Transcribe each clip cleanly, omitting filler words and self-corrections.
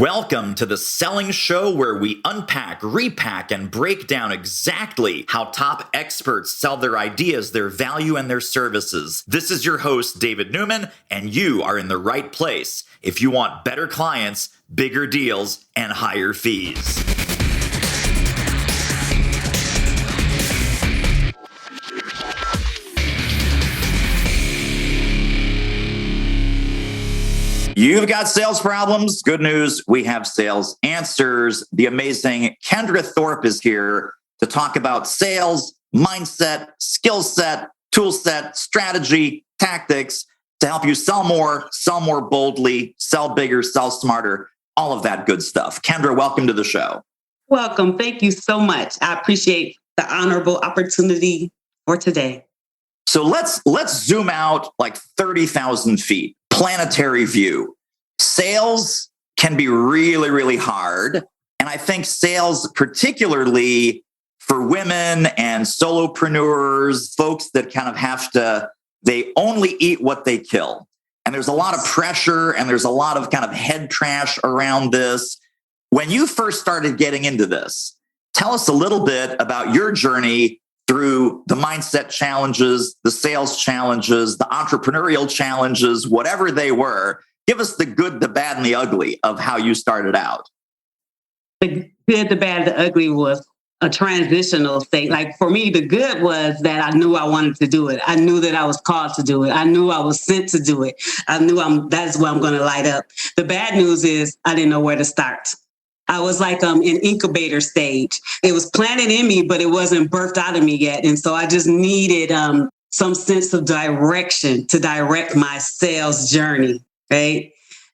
Welcome to the Selling Show, where we unpack, repack, and break down exactly how top experts sell their ideas, their value, and their services. This is your host, David Newman, and you are in the right place if you want better clients, bigger deals, and higher fees. You've got sales problems. Good news, we have sales answers. The amazing Kendra Thorpe is here to talk about sales, mindset, skill set, tool set, strategy, tactics to help you sell more boldly, sell bigger, sell smarter, all of that good stuff. Kendra, welcome to the show. Welcome. Thank you so much. I appreciate the honorable opportunity for today. So let's zoom out like 30,000 feet. Planetary view. Sales can be really, really hard. And I think sales, particularly for women and solopreneurs, folks that kind of they only eat what they kill. And there's a lot of pressure and there's a lot of kind of head trash around this. When you first started getting into this, tell us a little bit about your journey through the mindset challenges, the sales challenges, the entrepreneurial challenges, whatever they were. Give us the good, the bad, and the ugly of how you started out. The good, the bad, the ugly was a transitional state. Like for me, the good was that I knew I wanted to do it. I knew that I was called to do it. I knew I was sent to do it. I knew that's where I'm going to light up. The bad news is I didn't know where to start. I was like in incubator stage. It was planted in me, but it wasn't birthed out of me yet. And so I just needed some sense of direction to direct my sales journey, right?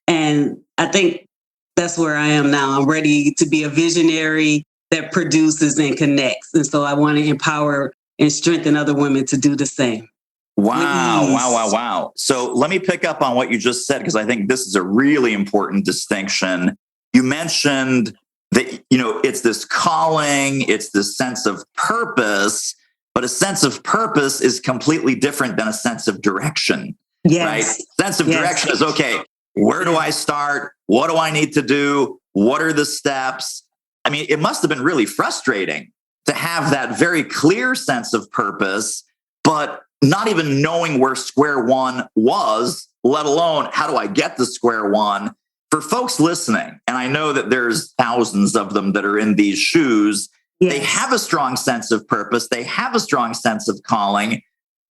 And I think that's where I am now. I'm ready to be a visionary that produces and connects. And so I want to empower and strengthen other women to do the same. Wow. So let me pick up on what you just said, because I think this is a really important distinction. You mentioned that, it's this calling, it's this sense of purpose, but a sense of purpose is completely different than a sense of direction. Yes. Right? Sense of direction is, okay, where do I start? What do I need to do? What are the steps? I mean, it must have been really frustrating to have that very clear sense of purpose, but not even knowing where square one was, let alone how do I get to square one? For folks listening, and I know that there's thousands of them that are in these shoes, They have a strong sense of purpose, they have a strong sense of calling,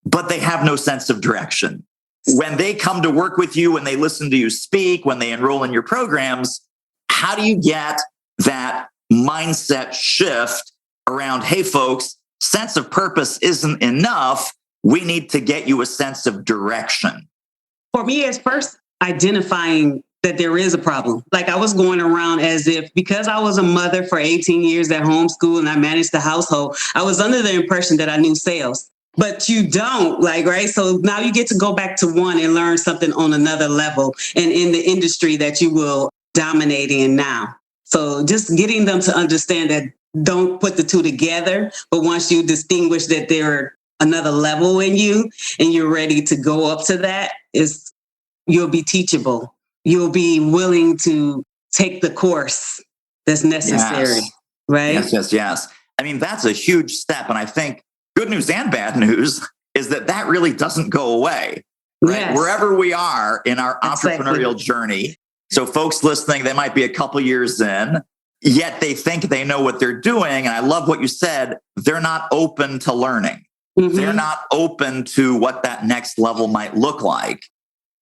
but they have no sense of direction. When they come to work with you, when they listen to you speak, when they enroll in your programs, how do you get that mindset shift around, hey, folks, sense of purpose isn't enough. We need to get you a sense of direction. For me, it's first identifying that there is a problem. Like I was going around as if, because I was a mother for 18 years at homeschool and I managed the household, I was under the impression that I knew sales. But you don't, right? So now you get to go back to one and learn something on another level and in the industry that you will dominate in now. So just getting them to understand that don't put the two together, but once you distinguish that there another level in you and you're ready to go up to that, you'll be teachable. You'll be willing to take the course that's necessary, right? Yes. I mean, that's a huge step. And I think good news and bad news is that really doesn't go away, right? Yes. Wherever we are in our entrepreneurial journey. So folks listening, they might be a couple years in, yet they think they know what they're doing. And I love what you said. They're not open to learning. Mm-hmm. They're not open to what that next level might look like.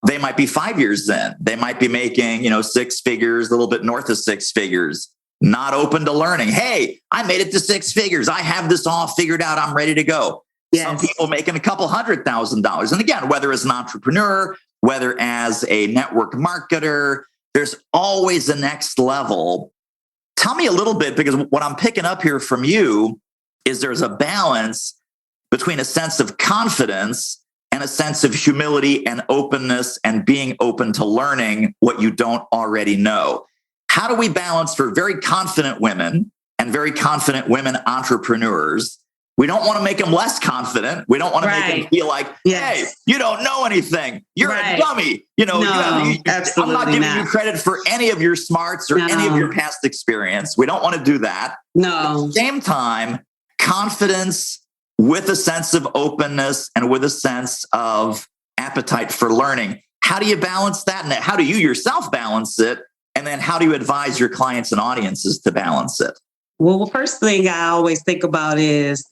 They might be 5 years in. They might be making, 6 figures, a little bit north of 6 figures, not open to learning. Hey, I made it to 6 figures. I have this all figured out. I'm ready to go. Yes. Some people making a couple $100,000. And again, whether as an entrepreneur, whether as a network marketer, there's always a next level. Tell me a little bit, because what I'm picking up here from you is there's a balance between a sense of confidence and a sense of humility and openness and being open to learning what you don't already know. How do we balance for very confident women and very confident women entrepreneurs We don't want to make them less confident. We don't want to make them feel like, hey, you don't know anything. You're a dummy. I'm not giving you credit for any of your smarts or any of your past experience. We don't want to do that. No. At the same time, confidence with a sense of openness and with a sense of appetite for learning. How do you balance that? And how do you yourself balance it? And then how do you advise your clients and audiences to balance it? Well, the first thing I always think about is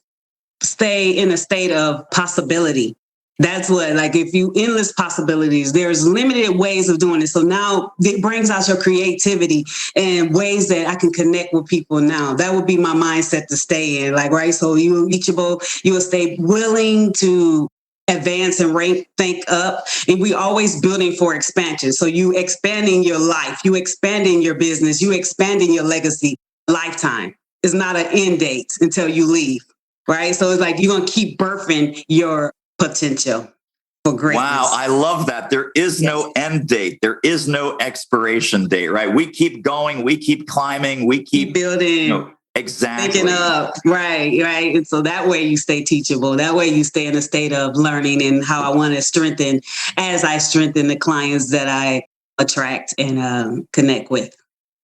stay in a state of possibility. That's what, like, if you endless possibilities, there's limited ways of doing it. So now it brings out your creativity and ways that I can connect with people now. That would be my mindset to stay in, like, right? So you teachable, you will stay willing to advance and think up. And we always building for expansion. So you expanding your life, you expanding your business, you expanding your legacy lifetime. It's not an end date until you leave, right? So it's like you're going to keep birthing your potential for greatness. Wow, I love that. There is no end date. There is no expiration date, right? We keep going, we keep climbing, we keep building. Exactly. Picking up, right. And so that way you stay teachable. That way you stay in a state of learning and how I want to strengthen as I strengthen the clients that I attract and connect with.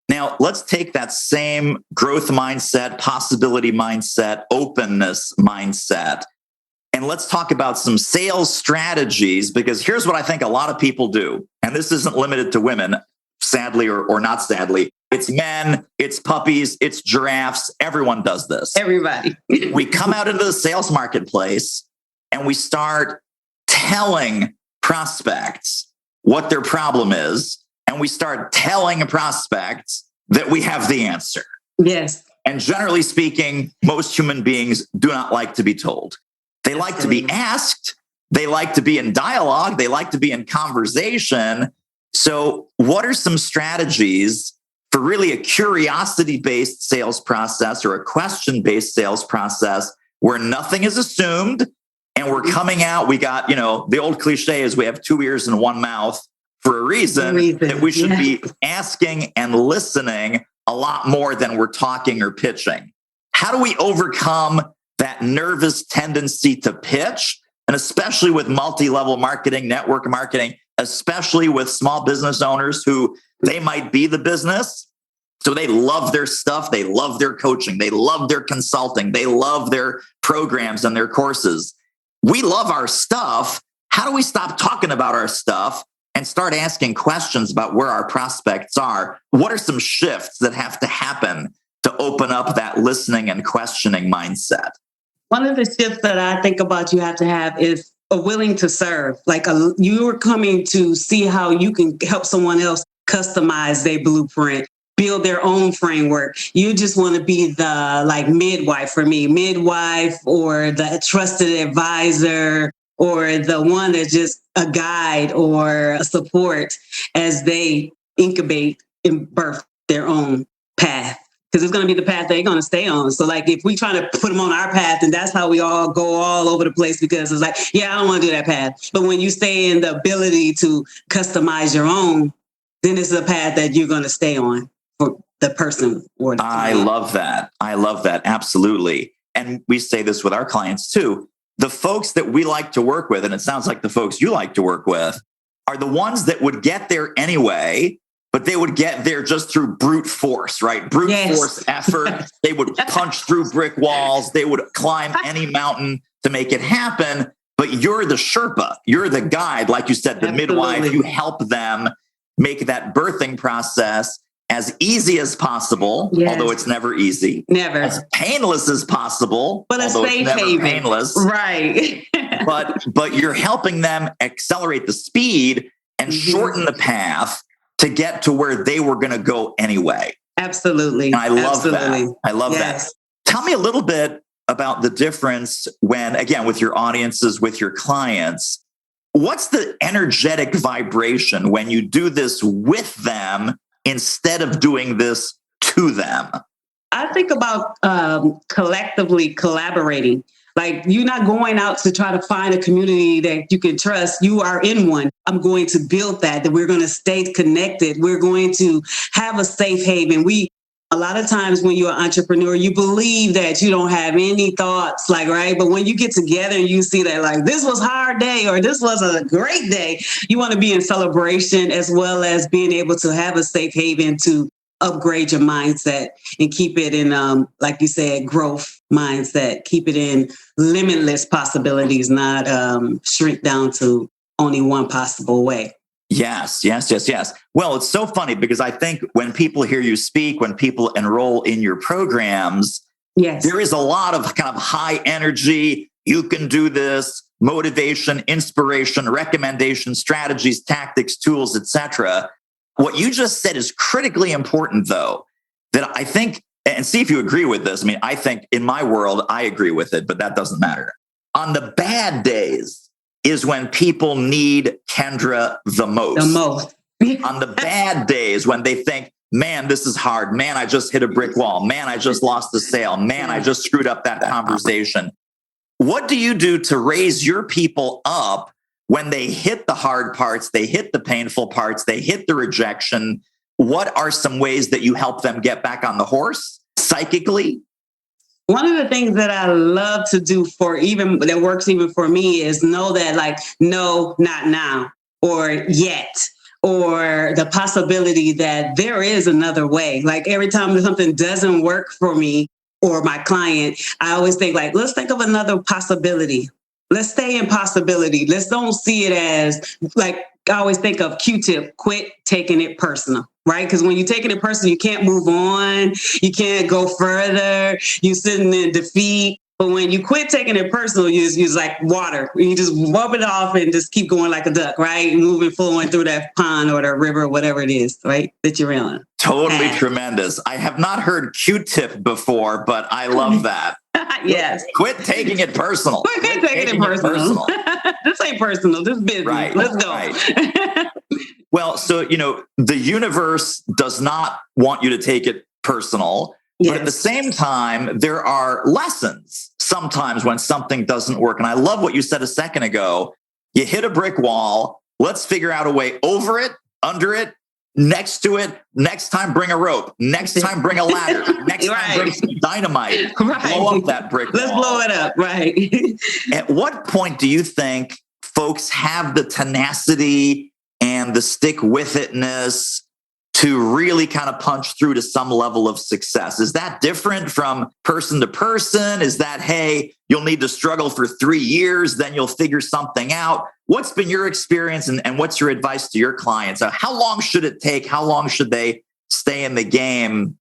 Now, let's take that same growth mindset, possibility mindset, openness mindset, and let's talk about some sales strategies, because here's what I think a lot of people do. And this isn't limited to women, sadly or not sadly. It's men, it's puppies, it's giraffes. Everyone does this. Everybody. We come out into the sales marketplace and we start telling prospects what their problem is. And we start telling prospects that we have the answer. Yes. And generally speaking, most human beings do not like to be told. They like to be asked. They like to be in dialogue. They like to be in conversation. So what are some strategies for really a curiosity-based sales process or a question-based sales process where nothing is assumed and we're coming out, we got, the old cliche is we have 2 ears and 1 mouth for a reason that we should be asking and listening a lot more than we're talking or pitching. How do we overcome that nervous tendency to pitch? And especially with multi-level marketing, network marketing, especially with small business owners who they might be the business. So they love their stuff. They love their coaching. They love their consulting. They love their programs and their courses. We love our stuff. How do we stop talking about our stuff and start asking questions about where our prospects are? What are some shifts that have to happen to open up that listening and questioning mindset? One of the shifts that I think about you have to have is a willing to serve. Like you are coming to see how you can help someone else customize their blueprint, build their own framework. You just want to be the midwife for me, or the trusted advisor, or the one that's just a guide or a support as they incubate and birth their own path. Because it's going to be the path they're going to stay on. So if we try to put them on our path, and that's how we all go all over the place, because it's I don't want to do that path. But when you stay in the ability to customize your own, then it's a path that you're going to stay on for the person or the client. I love that. I love that. Absolutely. And we say this with our clients too. The folks that we like to work with, and it sounds like the folks you like to work with, are the ones that would get there anyway, but they would get there just through brute force, right? Brute force effort. They would punch through brick walls. They would climb any mountain to make it happen. But you're the Sherpa. You're the guide, like you said, the midwife. You help them make that birthing process as easy as possible, although it's never easy. Never. As painless as possible, but although it's never haven. Painless. Right. but you're helping them accelerate the speed and shorten the path to get to where they were going to go anyway. Absolutely. And I love that. I love that. Tell me a little bit about the difference when, again, with your audiences, with your clients, what's the energetic vibration when you do this with them instead of doing this to them? I think about collectively collaborating. You're not going out to try to find a community that you can trust. You are in one. I'm going to build that we're going to stay connected. We're going to have a safe haven. A lot of times when you're an entrepreneur, you believe that you don't have any thoughts, like, right? But when you get together and you see that, like, this was a hard day or this was a great day, you want to be in celebration as well as being able to have a safe haven to upgrade your mindset and keep it in, like you said, growth mindset. Keep it in limitless possibilities, not shrink down to only one possible way. Yes. Well, it's so funny because I think when people hear you speak, when people enroll in your programs, yes, there is a lot of kind of high energy, you can do this, motivation, inspiration, recommendation, strategies, tactics, tools, etc. What you just said is critically important, though, that I think, and see if you agree with this. I mean, I think in my world, I agree with it, but that doesn't matter. On the bad days, is when people need Kendra the most. On the bad days when they think, man, this is hard. Man, I just hit a brick wall. Man, I just lost the sale. Man, I just screwed up that conversation. What do you do to raise your people up when they hit the hard parts, they hit the painful parts, they hit the rejection? What are some ways that you help them get back on the horse psychically? One of the things that I love to do that works even for me is know that, like, no, not now, or yet, or the possibility that there is another way. Like every time something doesn't work for me or my client, I always think, like, let's think of another possibility. Let's stay in possibility. Let's don't see it as, like, I always think of Q-tip, quit taking it personal, right? Because when you're taking it personal, you can't move on. You can't go further. You're sitting in defeat. But when you quit taking it personal, you're like water. You just rub it off and just keep going like a duck, right? Moving, flowing through that pond or the river, or whatever it is, right? That you're in. Totally tremendous. I have not heard Q-tip before, but I love that. Yes. Quit taking it personal. Quit taking it personal. This ain't personal. This is business. Right. Let's go. Right. Well, so, the universe does not want you to take it personal. Yes. But at the same time, there are lessons sometimes when something doesn't work. And I love what you said a second ago. You hit a brick wall. Let's figure out a way over it, under it, next to it. Next time, bring a rope. Next time, bring a ladder. Next time, bring some dynamite. Right. Blow up that brick wall. Let's blow it up. Right. At what point do you think folks have the tenacity and the stick with itness to really kind of punch through to some level of success? Is that different from person to person? Is that, hey, you'll need to struggle for 3 years, then you'll figure something out? What's been your experience and what's your advice to your clients? How long should it take? How long should they stay in the game,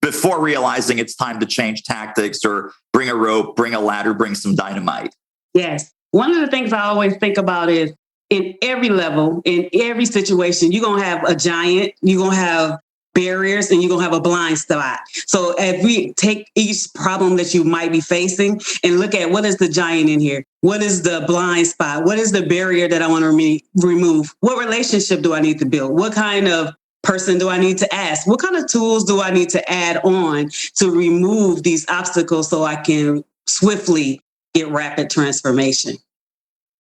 before realizing it's time to change tactics or bring a rope, bring a ladder, bring some dynamite? Yes. One of the things I always think about is, in every level, in every situation, you're going to have a giant, you're going to have barriers, and you're going to have a blind spot. So if we take each problem that you might be facing and look at what is the giant in here? What is the blind spot? What is the barrier that I want to remove? What relationship do I need to build? What kind of person do I need to ask? What kind of tools do I need to add on to remove these obstacles so I can swiftly get rapid transformation?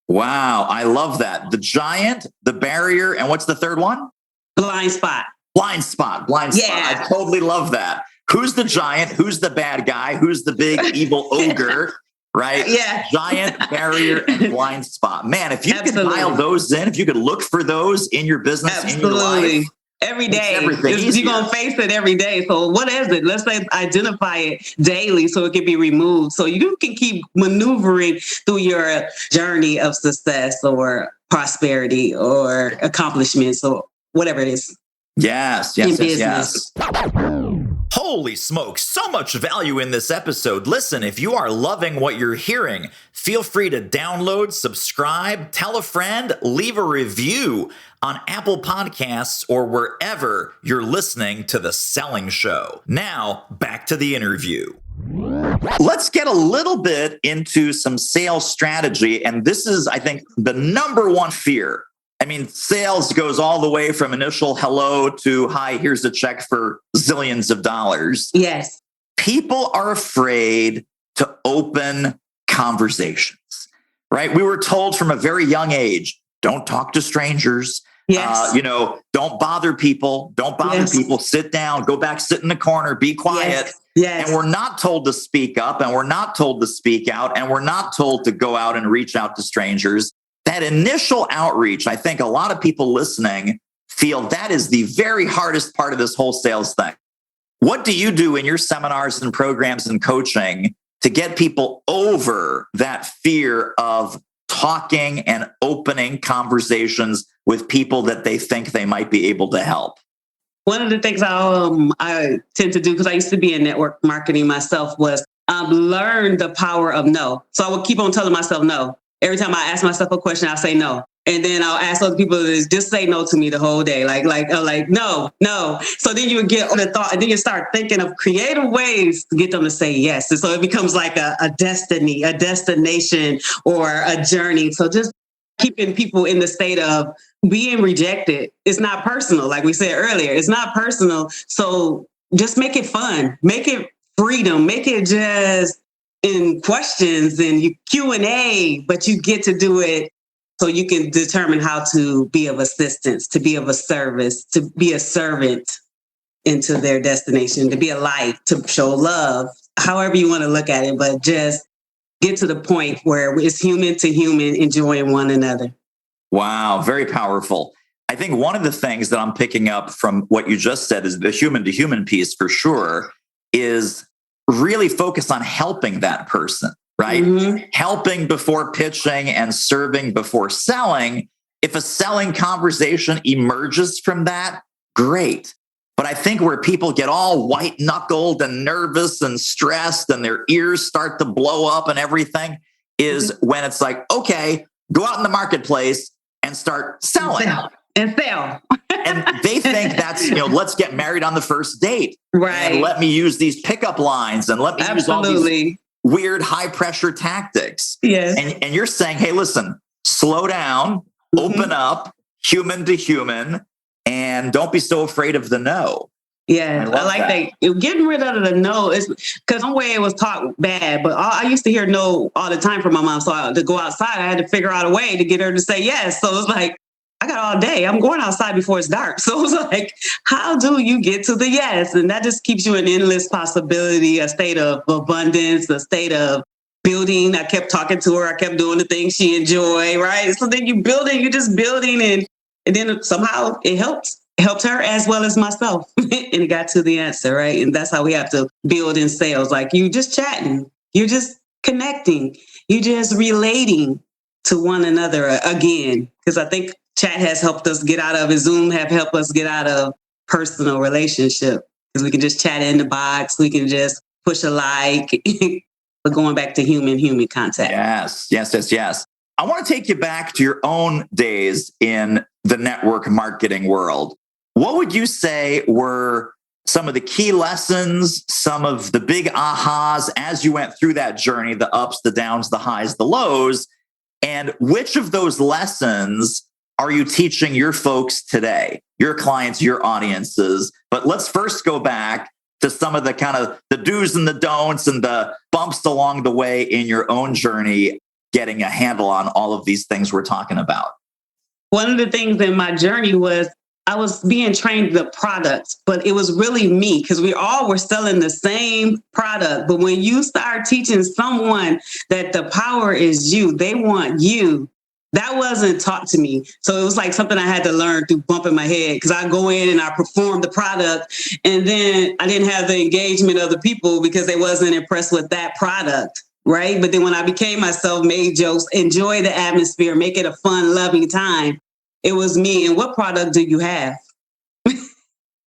Wow, I love that. The giant, the barrier, and what's the third one? Blind spot. Blind spot. Yeah. I totally love that. Who's the giant? Who's the bad guy? Who's the big evil ogre? Right? Yeah. Giant, barrier, and blind spot. Man, if you could dial those in, if you could look for those in your business, in your life, every day, you're going to face it every day. So what is it? Let's say identify it daily so it can be removed. So you can keep maneuvering through your journey of success or prosperity or accomplishments or whatever it is. Yes. Holy smokes, so much value in this episode. Listen, if you are loving what you're hearing, feel free to download, subscribe, tell a friend, leave a review on Apple Podcasts or wherever you're listening to The Selling Show. Now, back to the interview. Let's get a little bit into some sales strategy. And this is, I think, the number one fear. I mean, sales goes all the way from initial hello to, hi, here's a check for zillions of dollars. Yes. People are afraid to open conversations, right? We were told from a very young age, don't talk to strangers. Yes. Don't bother people. Don't bother people. Sit down, go back, sit in the corner, be quiet. Yes. And we're not told to speak up, and we're not told to speak out, and we're not told to go out and reach out to strangers. That initial outreach, I think a lot of people listening feel that is the very hardest part of this whole sales thing. What do you do in your seminars and programs and coaching to get people over that fear of talking and opening conversations with people that they think they might be able to help? One of the things I tend to do, because I used to be in network marketing myself, was learn the power of no. So I would keep on telling myself no. Every time I ask myself a question, I'll say no. And then I'll ask other people to just say no to me the whole day. Like, no. So then you would get on the thought, and then you start thinking of creative ways to get them to say yes. And so it becomes like a destiny, a destination, or a journey. So just keeping people in the state of being rejected. It's not personal. Like we said earlier, it's not personal. So just make it fun, make it freedom, make it just in questions and you Q&A, but you get to do it so you can determine how to be of assistance, to be of a service, to be a servant into their destination, to be a light, to show love, however you want to look at it, but just get to the point where it's human to human, enjoying one another. Wow, very powerful. I think one of the things that I'm picking up from what you just said is the human to human piece for sure is really focus on helping that person, right? Mm-hmm. Helping before pitching and serving before selling. If a selling conversation emerges from that, great. But I think where people get all white knuckled and nervous and stressed and their ears start to blow up and everything is when it's like, okay, go out in the marketplace and start selling. And sell. And they think that's, let's get married on the first date. Right. And let me use these pickup lines and let me use all these weird high pressure tactics. Yes. And you're saying, hey, listen, slow down, open up, human to human, and don't be so afraid of the no. Yeah, I like that. Getting rid of the no is because one way it was taught bad, but I used to hear no all the time from my mom. So to go outside, I had to figure out a way to get her to say yes. So it was like, I got all day. I'm going outside before it's dark. So it was like, how do you get to the yes? And that just keeps you in endless possibility, a state of abundance, a state of building. I kept talking to her. I kept doing the things she enjoyed, right? So then you're just building and then somehow it helped her as well as myself. And it got to the answer, right? And that's how we have to build in sales. Like you just chatting, you're just connecting, you're just relating to one another again. Because I think chat has helped us get out of it. Zoom have helped us get out of personal relationship because we can just chat in the box. We can just push a like, but going back to human contact. Yes. I want to take you back to your own days in the network marketing world. What would you say were some of the key lessons, some of the big ahas as you went through that journey, the ups, the downs, the highs, the lows, and which of those lessons are you teaching your folks today, your clients, your audiences? But let's first go back to some of the kind of the do's and the don'ts and the bumps along the way in your own journey, getting a handle on all of these things we're talking about. One of the things in my journey was I was being trained the product, but it was really me because we all were selling the same product. But when you start teaching someone that the power is you, they want you, that wasn't taught to me. So it was like something I had to learn through bumping my head because I go in and I perform the product and then I didn't have the engagement of the people because they wasn't impressed with that product. Right. But then when I became myself, made jokes, enjoy the atmosphere, make it a fun, loving time. It was me. And what product do you have?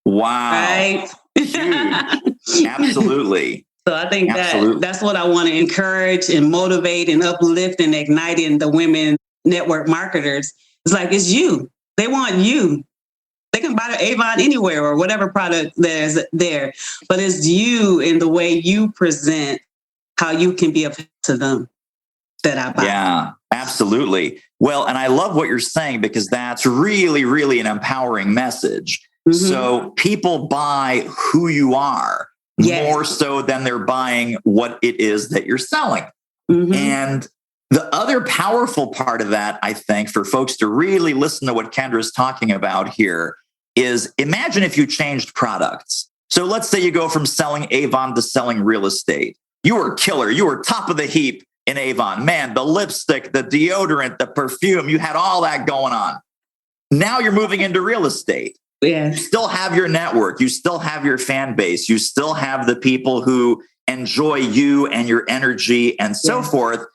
Wow. Right. Huge. Absolutely. So I think that's what I want to encourage and motivate and uplift and ignite in the women network marketers. It's like, it's you. They want you. They can buy the Avon anywhere or whatever product there's there. But it's you in the way you present how you can be of help to them that I buy. Yeah, absolutely. Well, and I love what you're saying because that's really, really an empowering message. Mm-hmm. So people buy who you are more so than they're buying what it is that you're selling. Mm-hmm. And The other powerful part of that, I think, for folks to really listen to what Kendra's talking about here is imagine if you changed products. So let's say you go from selling Avon to selling real estate. You were killer. You were top of the heap in Avon. Man, the lipstick, the deodorant, the perfume, you had all that going on. Now you're moving into real estate. Yeah. You still have your network. You still have your fan base. You still have the people who enjoy you and your energy and so forth.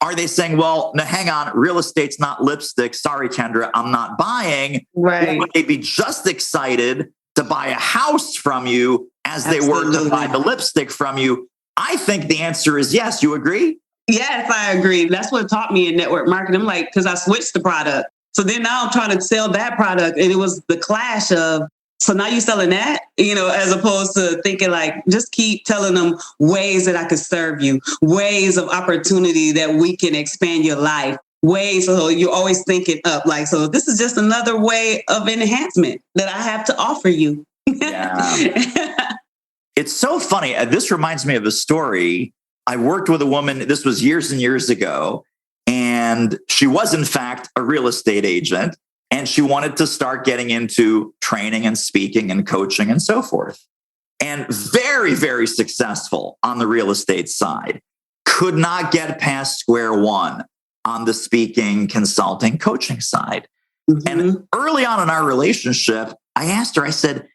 Are they saying, well, no, hang on, real estate's not lipstick. Sorry, Kendra, I'm not buying. Right. Or would they be just excited to buy a house from you as they were to buy the lipstick from you? I think the answer is yes. You agree? Yes, I agree. That's what taught me in network marketing. I'm like, because I switched the product. So then now I'm trying to sell that product. And it was the clash of, so now you're selling that, as opposed to thinking like, just keep telling them ways that I could serve you, ways of opportunity that we can expand your life, ways. So you're always thinking up like, so this is just another way of enhancement that I have to offer you. Yeah. It's so funny. This reminds me of a story. I worked with a woman, this was years and years ago, and she was in fact a real estate agent. And she wanted to start getting into training and speaking and coaching and so forth. And very, very successful on the real estate side. Could not get past square one on the speaking, consulting, coaching side. Mm-hmm. And early on in our relationship, I asked her, I said,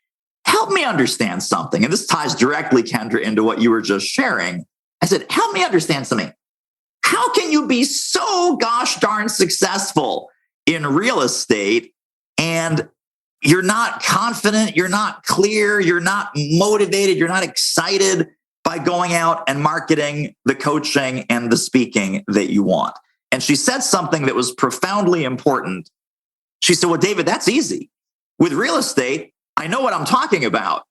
help me understand something. And this ties directly, Kendra, into what you were just sharing. I said, help me understand something. How can you be so gosh darn successful in real estate and you're not confident, you're not clear, you're not motivated, you're not excited by going out and marketing the coaching and the speaking that you want? And she said something that was profoundly important. She said, well, David, that's easy. With real estate, I know what I'm talking about.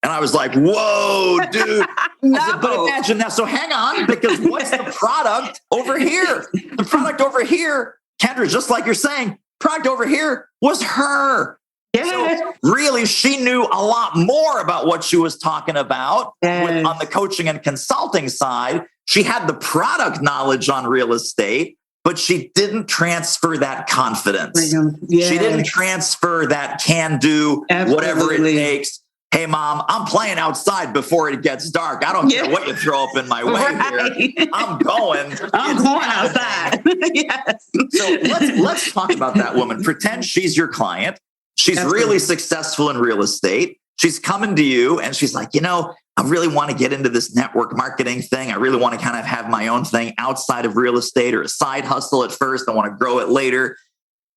And I was like, whoa, dude. No. I said, but imagine now. So hang on, because what's the product over here? The product over here, Kendra, just like you're saying, product over here was her. Yes. So really, she knew a lot more about what she was talking about on the coaching and consulting side. She had the product knowledge on real estate, but she didn't transfer that confidence. Yes. She didn't transfer that can do, whatever it takes. Hey, Mom, I'm playing outside before it gets dark. I don't care what you throw up in my way here. I'm going. I'm going outside. Yes. So let's talk about that woman. Pretend she's your client. She's really successful in real estate. She's coming to you and she's like, I really want to get into this network marketing thing. I really want to kind of have my own thing outside of real estate or a side hustle at first. I want to grow it later.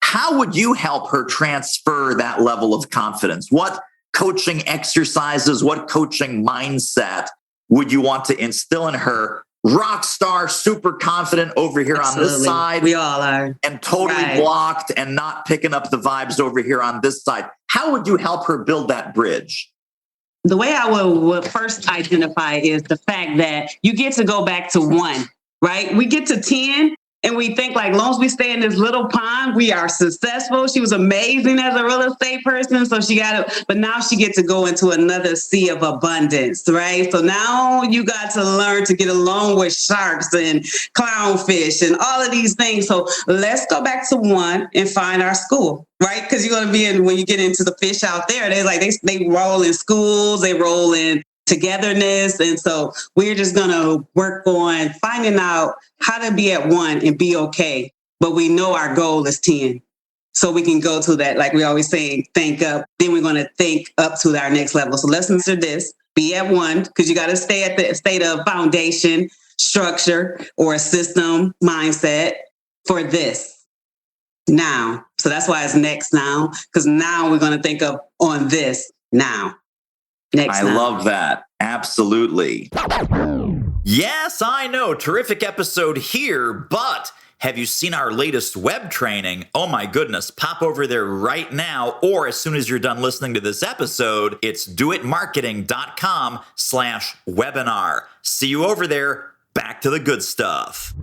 How would you help her transfer that level of confidence? What coaching exercises, what coaching mindset would you want to instill in her? Rock star, super confident over here on this side. We all are. And totally blocked and not picking up the vibes over here on this side. How would you help her build that bridge? The way I would first identify is the fact that you get to go back to 1, right? We get to 10. And we think like, as long as we stay in this little pond, we are successful. She was amazing as a real estate person. So but now she gets to go into another sea of abundance, right? So now you got to learn to get along with sharks and clownfish and all of these things. So let's go back to 1 and find our school, right? Because you're going to be when you get into the fish out there, they roll in schools, they roll in togetherness. And so we're just going to work on finding out how to be at 1 and be okay. But we know our goal is 10. So we can go to that, like we always say, think up. Then we're going to think up to our next level. So let's consider this. Be at 1, because you got to stay at the state of foundation, structure, or a system mindset for this now. So that's why it's next now, because now we're going to think up on this now. I love that. Absolutely. Yes, I know. Terrific episode here, but have you seen our latest web training? Oh my goodness. Pop over there right now, or as soon as you're done listening to this episode, it's doitmarketing.com/webinar. See you over there. Back to the good stuff.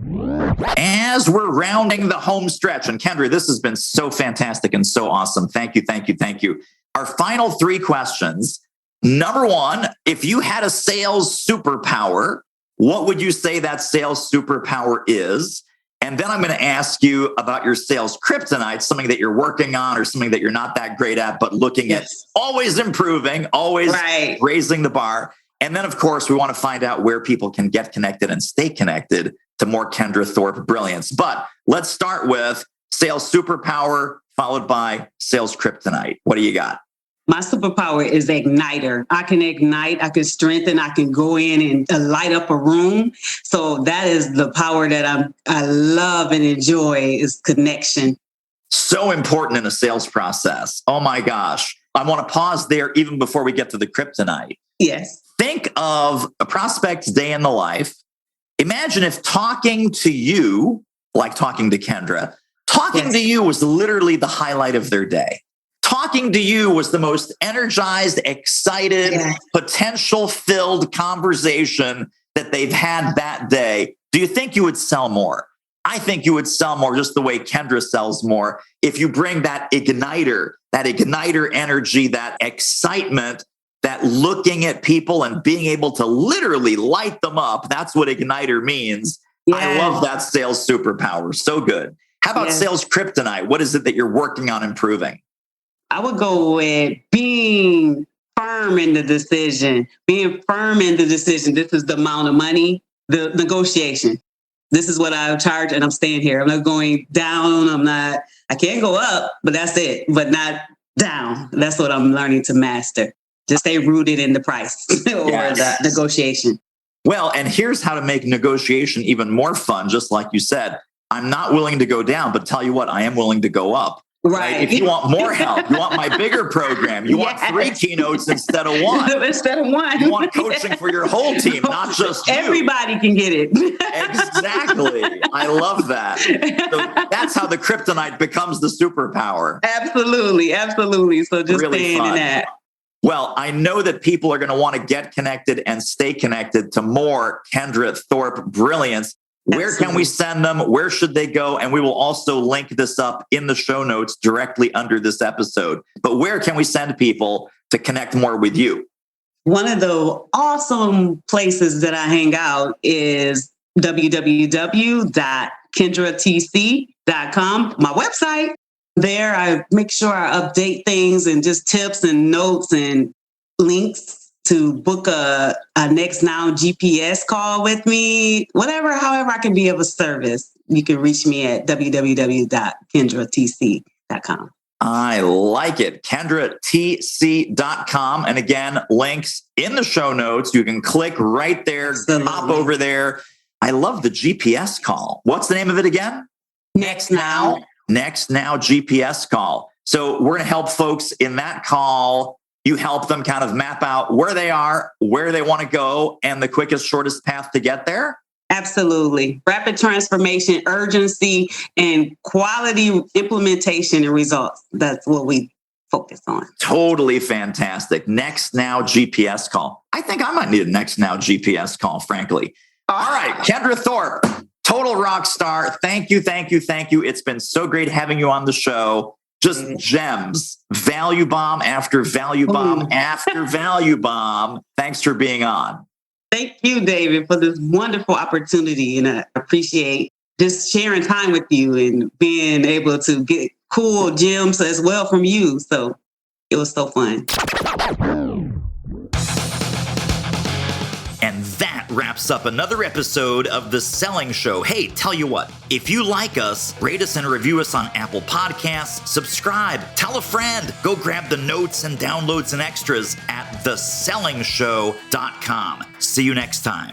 As we're rounding the home stretch, and Kendra, this has been so fantastic and so awesome. Thank you, thank you, thank you. Our final 3 questions. Number 1, if you had a sales superpower, what would you say that sales superpower is? And then I'm going to ask you about your sales kryptonite, something that you're working on or something that you're not that great at, but looking at always improving, always raising the bar. And then, of course, we want to find out where people can get connected and stay connected to more Kendra Thorpe brilliance. But let's start with sales superpower, followed by sales kryptonite. What do you got? My superpower is igniter. I can ignite, I can strengthen, I can go in and light up a room. So that is the power that I love and enjoy, is connection. So important in a sales process. Oh my gosh. I want to pause there even before we get to the kryptonite. Yes. Think of a prospect's day in the life. Imagine if talking to you, like talking to Kendra, talking to you was literally the highlight of their day. Talking to you was the most energized, excited, potential-filled conversation that they've had that day. Do you think you would sell more? I think you would sell more just the way Kendra sells more if you bring that igniter energy, that excitement, that looking at people and being able to literally light them up. That's what igniter means. Yes. I love that sales superpower. So good. How about sales kryptonite? What is it that you're working on improving? I would go with being firm in the decision. Being firm in the decision. This is the amount of money, the negotiation. This is what I charge, and I'm staying here. I'm not going down. I can't go up, but that's it. But not down. That's what I'm learning to master. Just stay rooted in the price or the negotiation. Well, and here's how to make negotiation even more fun. Just like you said, I'm not willing to go down, but tell you what, I am willing to go up. Right. If you want more help, you want my bigger program, you want 3 keynotes instead of 1. Instead of 1. You want coaching for your whole team, not just you. Everybody can get it. Exactly. I love that. So that's how the kryptonite becomes the superpower. Absolutely. Absolutely. So just really staying in that. Well, I know that people are going to want to get connected and stay connected to more Kendra Thorpe brilliance. Where can we send them? Where should they go? And we will also link this up in the show notes directly under this episode. But where can we send people to connect more with you? One of the awesome places that I hang out is www.kendratc.com, my website. There, I make sure I update things and just tips and notes and links to book a Next Now GPS call with me, however I can be of a service. You can reach me at www.kendratc.com. I like it. KendraTC.com. And again, links in the show notes. You can click right there, hop over there. I love the GPS call. What's the name of it again? Next Now GPS call. So we're going to help folks in that call. You help them kind of map out where they are, where they want to go, and the quickest, shortest path to get there. Absolutely. Rapid transformation, urgency, and quality implementation and results. That's what we focus on. Totally fantastic. Next Now GPS call. I think I might need a Next Now GPS call, frankly. All right, Kendra Thorpe, total rock star. Thank you. It's been so great having you on the show. Just gems, value bomb after value bomb after value bomb. Thanks for being on. Thank you, David, for this wonderful opportunity. And I appreciate just sharing time with you and being able to get cool gems as well from you. So it was so fun. And that wraps up another episode of The Selling Show. Hey, tell you what, if you like us, rate us and review us on Apple Podcasts, subscribe, tell a friend, go grab the notes and downloads and extras at thesellingshow.com. See you next time.